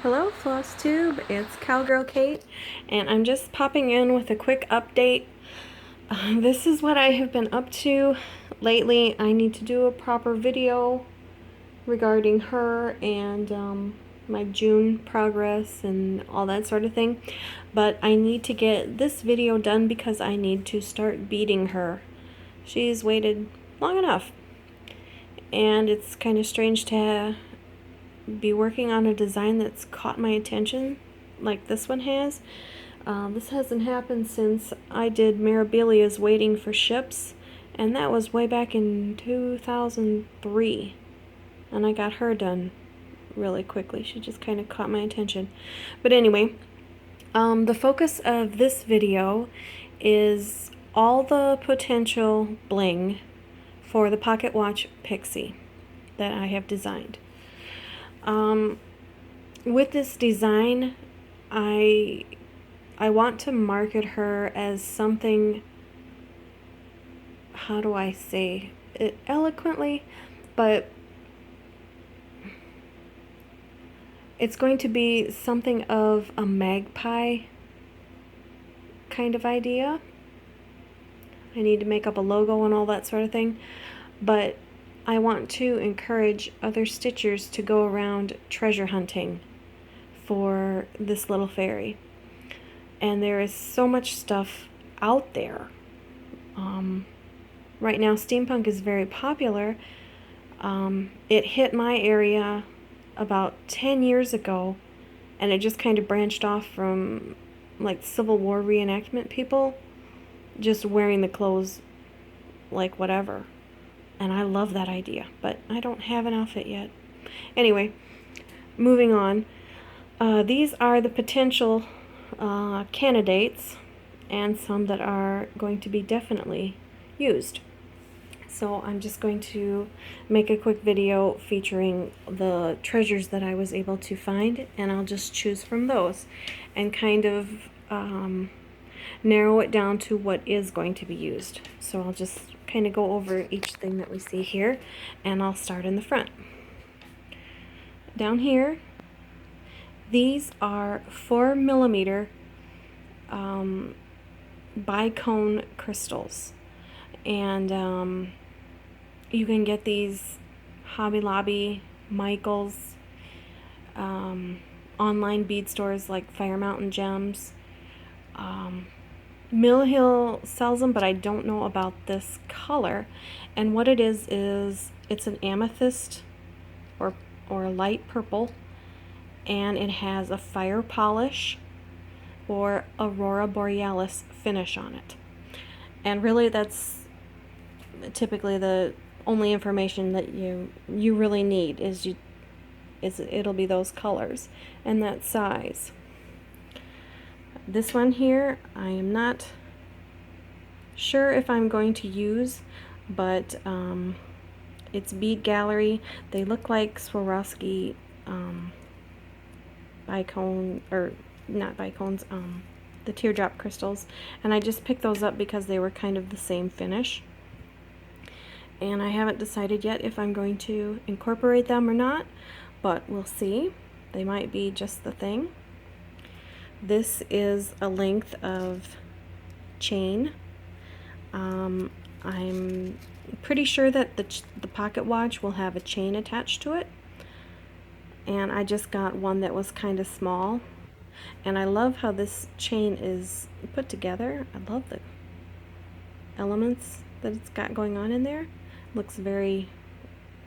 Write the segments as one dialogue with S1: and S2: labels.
S1: Hello FlossTube, it's Cowgirl Kate, and I'm just popping in with a quick update. This is what I have been up to lately. I need to do a proper video regarding her and my June progress and all that sort of thing. But I need to get this video done because I need to start beading her. She's waited long enough. And it's kind of strange to be working on a design that's caught my attention like this one has. This hasn't happened since I did Mirabilia's Waiting for Ships, and that was way back in 2003, and I got her done really quickly. She just kind of caught my attention. But anyway, the focus of this video is all the potential bling for the Pocketwatch Pixie that I have designed. With this design, I want to market her as something, how do I say it eloquently, but it's going to be something of a magpie kind of idea. I need to make up a logo and all that sort of thing, but I want to encourage other stitchers to go around treasure hunting for this little fairy. And there is so much stuff out there. Right now steampunk is very popular. It hit my area about 10 years ago, and it just kind of branched off from like Civil War reenactment people just wearing the clothes like whatever. And I love that idea, but I don't have an outfit yet. Anyway, moving on. These are the potential candidates, and some that are going to be definitely used. So I'm just going to make a quick video featuring the treasures that I was able to find, and I'll just choose from those and kind of narrow it down to what is going to be used. So I'll just kind of go over each thing that we see here, and I'll start in the front. Down here, these are 4mm bicone crystals, and you can get these Hobby Lobby, Michaels, online bead stores like Fire Mountain Gems. Mill Hill sells them, but I don't know about this color. And what it is it's an amethyst or a light purple, and it has a fire polish or aurora borealis finish on it. And really that's typically the only information that you really need is it'll be those colors and that size. This one here, I am not sure if I'm going to use, but it's Bead Gallery. They look like Swarovski bicone, or not bicones, the teardrop crystals, and I just picked those up because they were kind of the same finish. And I haven't decided yet if I'm going to incorporate them or not, but we'll see. They might be just the thing. This is a length of chain. I'm pretty sure that the pocket watch will have a chain attached to it, and I just got one that was kind of small, and I love how this chain is put together. I love the elements that it's got going on in there. Looks very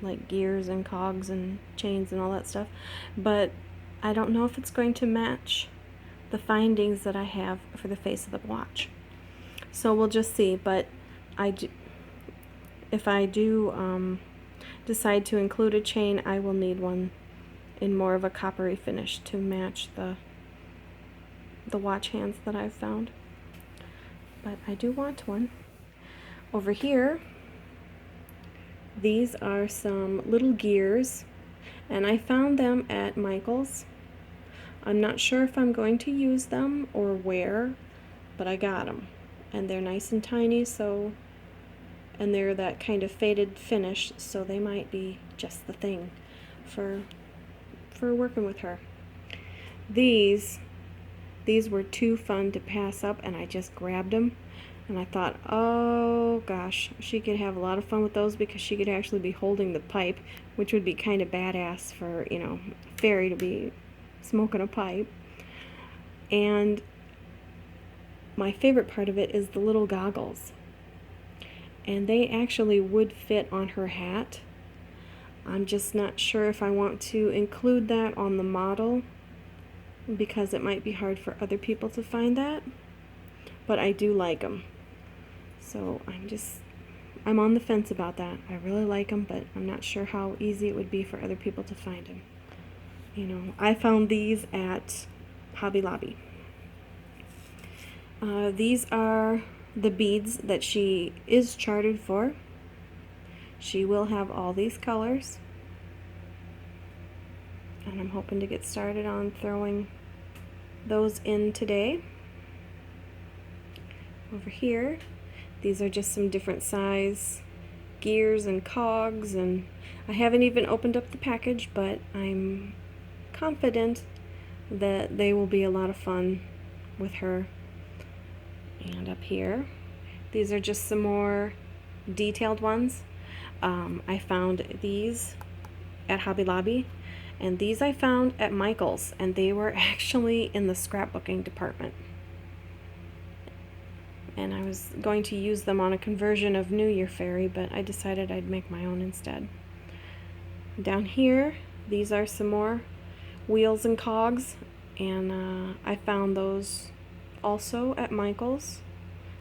S1: like gears and cogs and chains and all that stuff, but I don't know if it's going to match the findings that I have for the face of the watch. So we'll just see, but if I do decide to include a chain, I will need one in more of a coppery finish to match the watch hands that I've found. But I do want one. Over here, these are some little gears, and I found them at Michael's. I'm not sure if I'm going to use them or where, but I got them. And they're nice and tiny, and they're that kind of faded finish, so they might be just the thing for working with her. these were too fun to pass up, and I just grabbed them. And I thought, oh gosh, she could have a lot of fun with those because she could actually be holding the pipe, which would be kind of badass for, you know, fairy to be smoking a pipe. And my favorite part of it is the little goggles. And they actually would fit on her hat. I'm just not sure if I want to include that on the model because it might be hard for other people to find that. But I do like them. So I'm on the fence about that. I really like them, but I'm not sure how easy it would be for other people to find them. You know, I found these at Hobby Lobby. These are the beads that she is chartered for. She will have all these colors. And I'm hoping to get started on throwing those in today. Over here, these are just some different size gears and cogs, and I haven't even opened up the package, but I'm confident that they will be a lot of fun with her. And up here, these are just some more detailed ones. I found these at Hobby Lobby, and these I found at Michael's, and they were actually in the scrapbooking department. And I was going to use them on a conversion of New Year Fairy, but I decided I'd make my own instead. Down here, these are some more wheels and cogs, and I found those also at Michael's.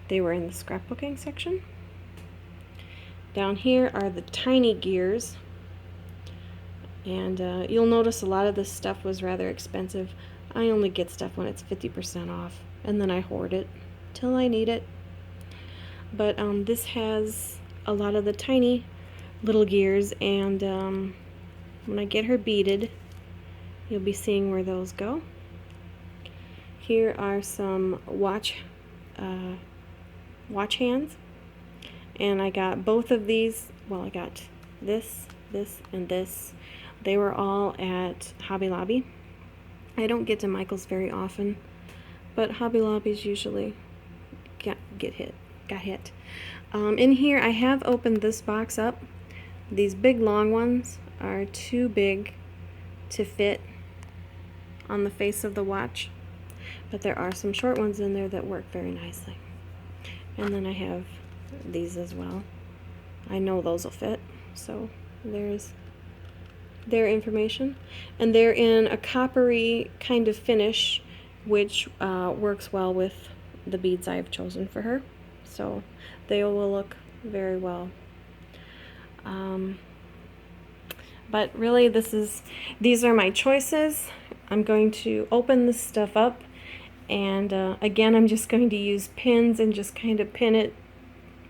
S1: They were in the scrapbooking section. Down here are the tiny gears, and you'll notice a lot of this stuff was rather expensive. I only get stuff when it's 50% off, and then I hoard it till I need it. But this has a lot of the tiny little gears, and when I get her beaded, you'll be seeing where those go. Here are some watch hands, and I got both of these. Well, I got this, and this. They were all at Hobby Lobby. I don't get to Michael's very often, but Hobby Lobby's usually got hit. In here, I have opened this box up. These big long ones are too big to fit on the face of the watch, but there are some short ones in there that work very nicely. And then I have these as well. I know those will fit, so there's their information. And they're in a coppery kind of finish, which works well with the beads I've chosen for her. So they will look very well. But really, these are my choices. I'm going to open this stuff up, and again, I'm just going to use pins and just kind of pin it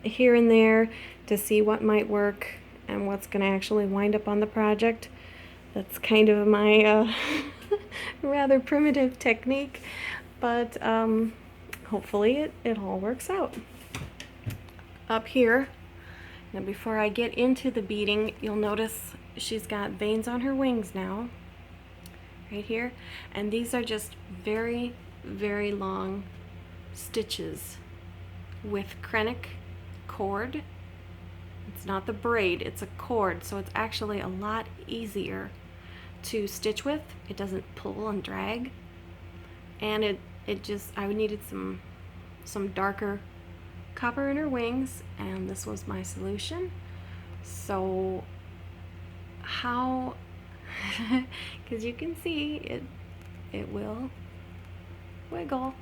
S1: here and there to see what might work and what's going to actually wind up on the project. That's kind of my rather primitive technique, but hopefully it all works out. Up here, now before I get into the beading, you'll notice she's got veins on her wings now, right here, and these are just very, very long stitches with Krennic cord. It's not the braid, it's a cord, so it's actually a lot easier to stitch with. It doesn't pull and drag, and I needed some darker copper in her wings, and this was my solution. So how because you can see it will wiggle.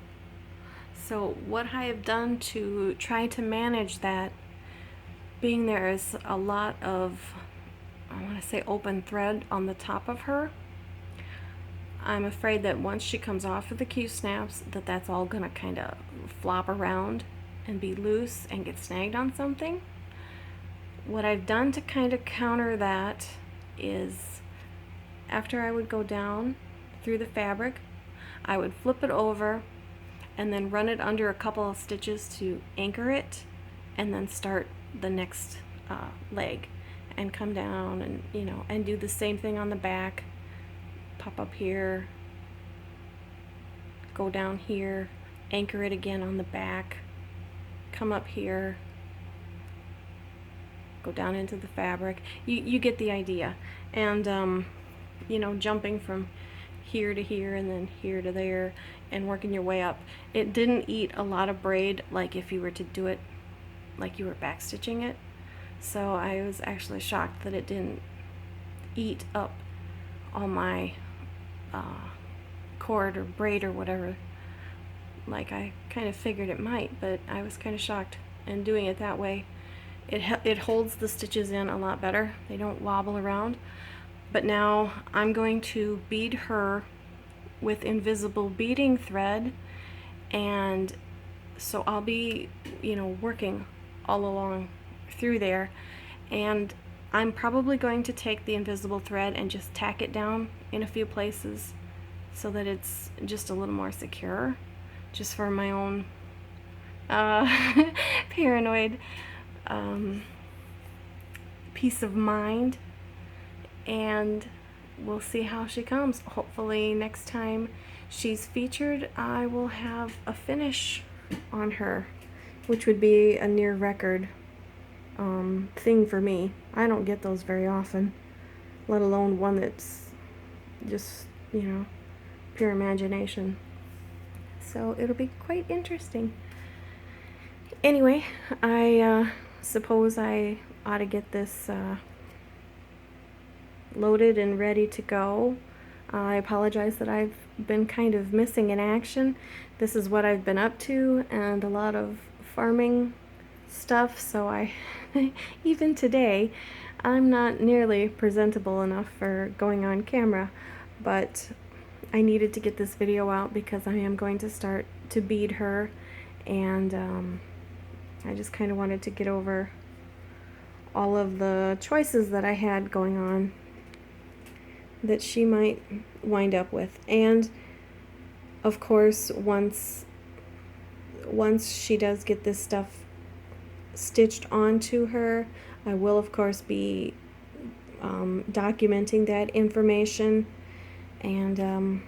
S1: So what I have done to try to manage that, being there is a lot of, I want to say, open thread on the top of her, I'm afraid that once she comes off of the Q-snaps, that's all gonna kind of flop around and be loose and get snagged on something. What I've done to kind of counter that is, after I would go down through the fabric, I would flip it over and then run it under a couple of stitches to anchor it, and then start the next leg and come down and and do the same thing on the back, pop up here, go down here, anchor it again on the back, come up here, go down into the fabric. You get the idea. And you know, jumping from here to here and then here to there and working your way up. It didn't eat a lot of braid like if you were to do it like you were backstitching it. So I was actually shocked that it didn't eat up all my cord or braid or whatever, like I kind of figured it might, but I was kind of shocked. And doing it that way, it holds the stitches in a lot better. They don't wobble around. But now I'm going to bead her with invisible beading thread, and so I'll be, you know, working all along through there, and I'm probably going to take the invisible thread and just tack it down in a few places so that it's just a little more secure, just for my own paranoid peace of mind. And we'll see how she comes. Hopefully next time she's featured, I will have a finish on her, which would be a near record thing for me. I don't get those very often, let alone one that's just, you know, pure imagination. So it'll be quite interesting. Anyway, I suppose I ought to get this loaded and ready to go. I apologize that I've been kind of missing in action. This is what I've been up to, and a lot of farming stuff, so I even today I'm not nearly presentable enough for going on camera, but I needed to get this video out because I am going to start to bead her, and I just kind of wanted to get over all of the choices that I had going on that she might wind up with. And of course, once she does get this stuff stitched onto her, I will of course be documenting that information, and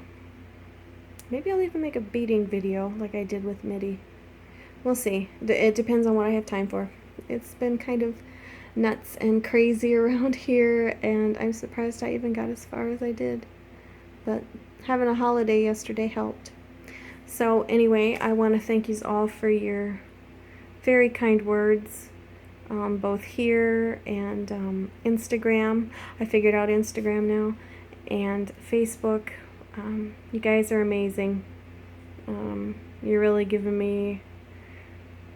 S1: maybe I'll even make a beading video like I did with MIDI. We'll see. It depends on what I have time for. It's been kind of nuts and crazy around here, and I'm surprised I even got as far as I did, but having a holiday yesterday helped. So anyway, I want to thank you all for your very kind words, both here and Instagram. I figured out Instagram now, and Facebook. You guys are amazing. You're really giving me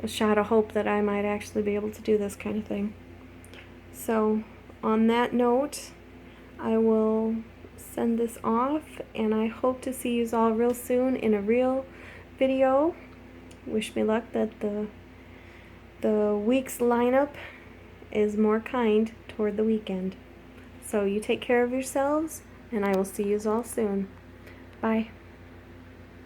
S1: a shot of hope that I might actually be able to do this kind of thing. So on that note, I will send this off, and I hope to see you all real soon in a real video. Wish me luck that the week's lineup is more kind toward the weekend. So you take care of yourselves, and I will see you all soon. Bye.